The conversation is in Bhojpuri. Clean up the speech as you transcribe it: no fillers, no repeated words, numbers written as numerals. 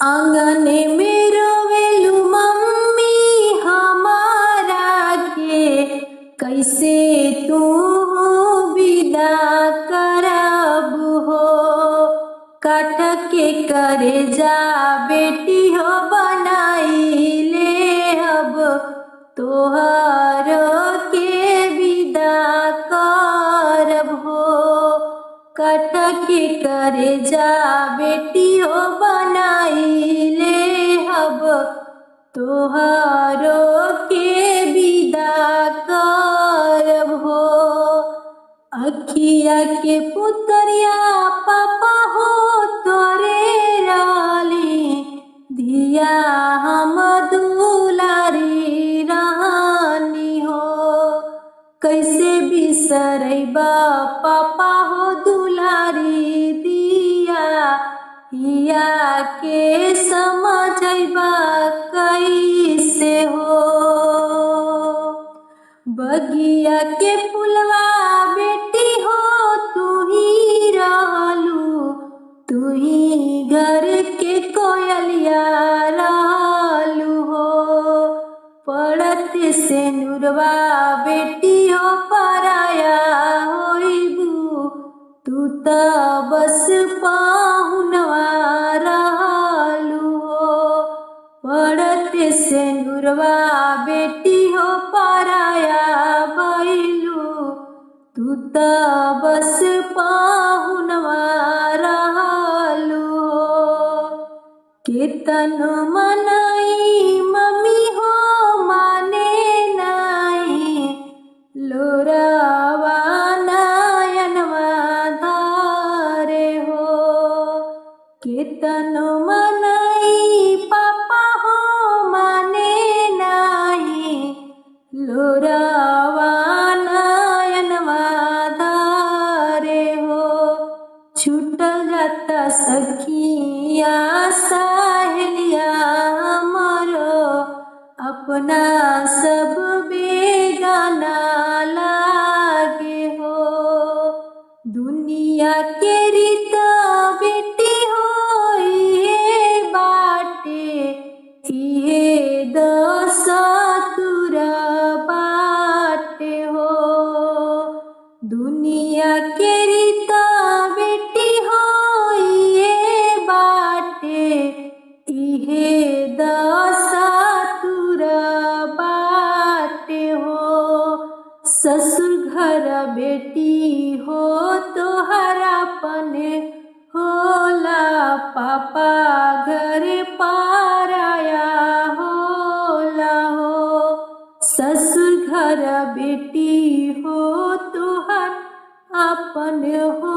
आंगन में रोवेलू मम्मी हमारा के, कैसे तू विदा करब हो। काट के करे जा बेटी हो बनाई ले अब तोहर के विदा करब हो। काट के करे जा बेटी हो बनाई ले अब तोहरो के विदा करब हो। अखिया के पुतरिया पापा हो तोरे राली, धिया हम दुलारी रानी हो। कैसे बिसरैबा पापा हो दुलारी दिया, हिया के समझैबा कैसे हो। बगिया के पुलवा बेटी हो तू ही रहलू, तू ही घर के कोयलिया रहलू हो। पड़त से नुरवा बेटी हो पराया होइबू, तू त बस पाहुनवा रहलू हो। पड़त से नुरवा बेटी हो पराया भइलू, तू त बस पाहुनवा रहलू हो। केतन मनाई मम्मी हो माने नाई, लोरावा नयनवा धारे हो। केतन मनाई पापा हो माने नाई, लोरावा नयनवा धारे हो। छूटल जाता सखिया सहेलिया हमरो, अपना सब बेगाना लागे हो। दुनिया के रीत बेटी हो इहे बाटे, इहे दसतुर बाटे हो। दुनिया के रीत बेटी हो इहे बाटे, इहे दसतुर बाटे हो। ससुर घर बेटी हो तोहरापन होला, पापा घर पाराया होला हो। ससुर घर बेटी हो तोहर अपन हो